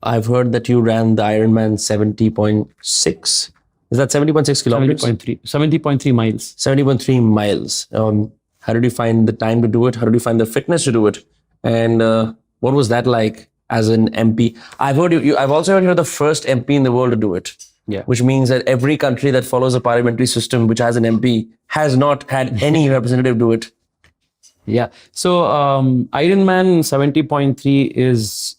I've heard that you ran the Ironman 70.6. Is that 70.6 kilometers? 70.3 miles. 70.3 miles. How did you find the time to do it? How did you find the fitness to do it? And what was that like as an MP? I've also heard you're the first MP in the world to do it. Yeah. Which means that every country that follows a parliamentary system which has an MP has not had any representative do it. Yeah. So Ironman 70.3 is,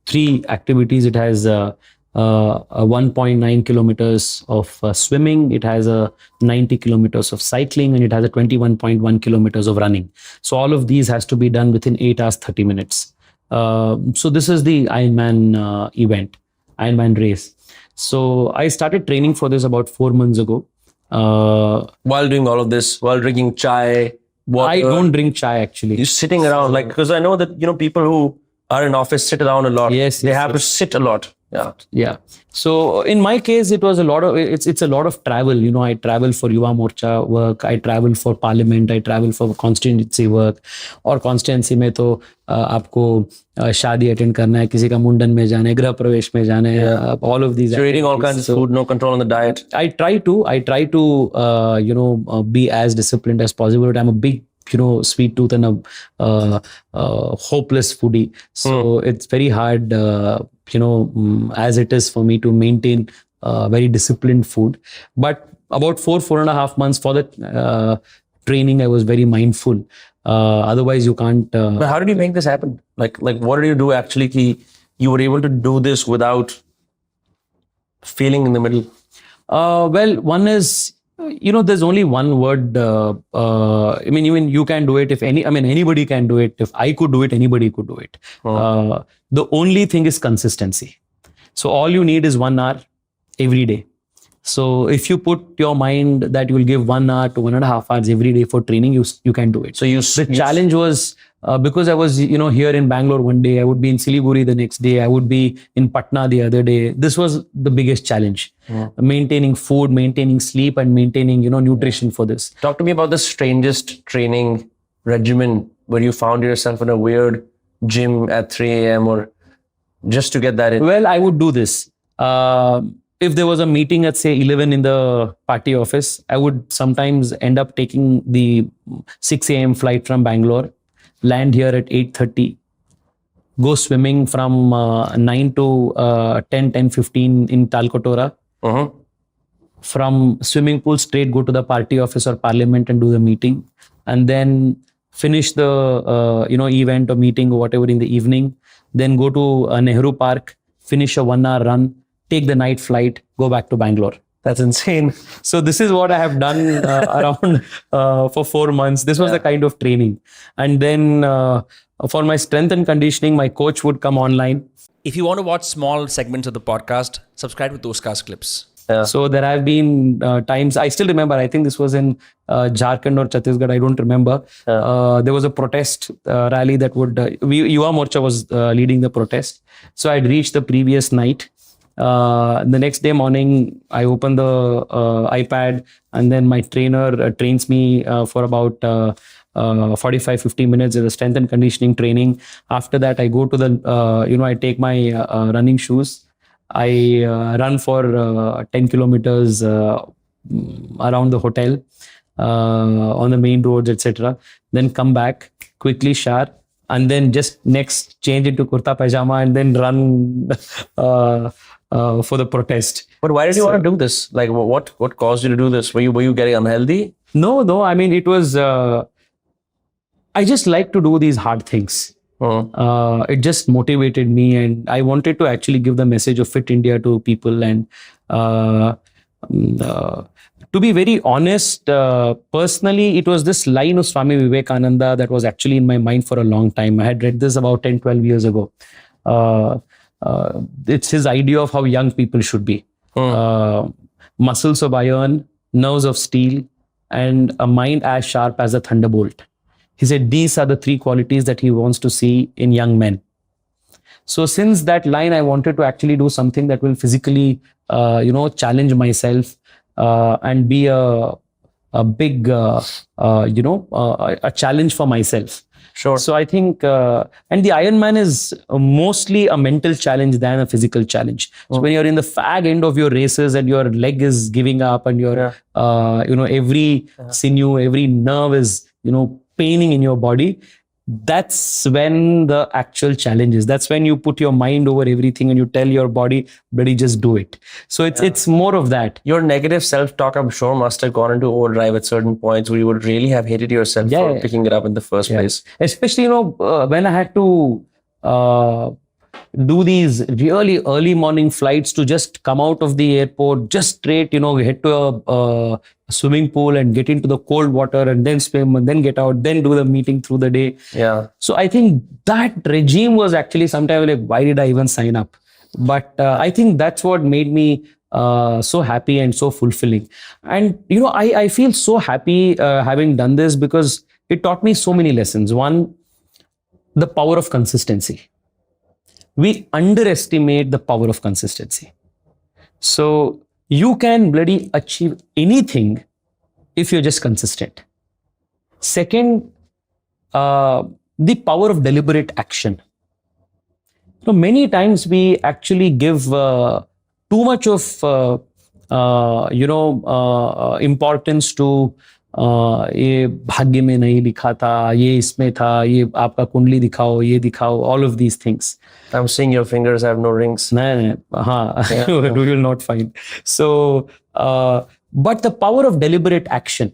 3 activities. It has a 1.9 kilometers of swimming. It has a 90 kilometers of cycling, and it has a 21.1 kilometers of running. So all of these has to be done within 8 hours, 30 minutes. So this is the Ironman event, Ironman race. So I started training for this about 4 months ago. While doing all of this, while drinking chai, water. I don't drink chai actually. You're sitting around, like, because I know that, people who are in office sit around a lot. Yes, they have to sit a lot. Yeah. So in my case, it was a lot of, it's a lot of travel. I travel for Yuva Morcha work. I travel for parliament. I travel for constituency work. और constituency में तो आपको शादी attend करना है, किसी का मुंडन में जाना है, गृह प्रवेश में जाना है. All of these. You're eating all kinds of food, no control on the diet. I try to be as disciplined as possible. But I'm a big sweet tooth and a hopeless foodie. So it's very hard, as it is for me to maintain very disciplined food. But about 4.5 months for the training, I was very mindful. Otherwise, you can't. But how did you make this happen? Like what did you do actually? You were able to do this without feeling in the middle. Well, one is, there's only one word. Even you can do it. Anybody can do it. If I could do it, anybody could do it. The only thing is consistency. So all you need is 1 hour every day. So if you put your mind that you will give 1 hour to 1.5 hours every day for training, you can do it. So the challenge was, because I was, here in Bangalore one day, I would be in Siliguri the next day, I would be in Patna the other day. This was the biggest challenge. Maintaining food, maintaining sleep, and maintaining, nutrition for this. Talk to me about the strangest training regimen where you found yourself in a weird gym at 3 a.m. or just to get that in. Well, I would do this. If there was a meeting at say 11 in the party office, I would sometimes end up taking the 6 a.m. flight from Bangalore, land here at 8:30, go swimming from 9 to 10:15 in Talkotora. From swimming pool straight go to the party office or parliament and do the meeting, and then finish the event or meeting or whatever in the evening. Then go to Nehru Park, finish a 1 hour run, take the night flight, go back to Bangalore. That's insane. So this is what I have done around for 4 months. This was the kind of training. And then for my strength and conditioning, my coach would come online. If you want to watch small segments of the podcast, subscribe to Dostcast Clips. So there have been times, I still remember, I think this was in Jharkhand or Chhattisgarh, I don't remember. There was a protest rally that would, Yuva Morcha was leading the protest. So I'd reached the previous night. The next day morning, I open the iPad, and then my trainer trains me for about 45-50 minutes as a strength and conditioning training. After that, I go to the, I take my running shoes. I run for 10 kilometers around the hotel, on the main roads, etc. Then come back, quickly shower, and then just next change into kurta pajama and then run for the protest. But why did you want to do this? Like, what caused you to do this? Were you getting unhealthy? No. I mean, it was. I just like to do these hard things. It just motivated me, and I wanted to actually give the message of Fit India to people. And to be very honest, personally, it was this line of Swami Vivekananda that was actually in my mind for a long time. I had read this about 10-12 years ago. It's his idea of how young people should be. Muscles of iron, nerves of steel, and a mind as sharp as a thunderbolt. He said these are the 3 qualities that he wants to see in young men. So since that line, I wanted to actually do something that will physically, challenge myself and be a big, a challenge for myself. Sure. So I think, and the Ironman is mostly a mental challenge than a physical challenge. So when you're in the fag end of your races and your leg is giving up and your, every sinew, every nerve is, paining in your body, that's when the actual challenge is. That's when you put your mind over everything and you tell your body, buddy, just do it. So it's more of that. Your negative self-talk, I'm sure, must have gone into overdrive at certain points where you would really have hated yourself for picking it up in the first place. Especially, when I had to do these really early morning flights to just come out of the airport, just straight, head to a swimming pool and get into the cold water and then swim and then get out, then do the meeting through the day. Yeah. So I think that regime was actually sometimes like, why did I even sign up? But I think that's what made me so happy and so fulfilling. And, I feel so happy having done this because it taught me so many lessons. One, the power of consistency. We underestimate the power of consistency. So you can bloody achieve anything if you're just consistent. Second, the power of deliberate action. Many times we actually give too much of importance to ये भाग्य में नहीं लिखा था, ये इसमें था, ये आपका कुंडली दिखाओ, ये दिखाओ, all of these things. I'm seeing your fingers have no rings. No, you will not find. So, but the power of deliberate action.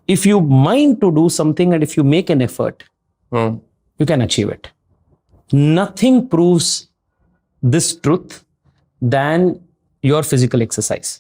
If you mind to do something and if you make an effort, you can achieve it. Nothing proves this truth than your physical exercise.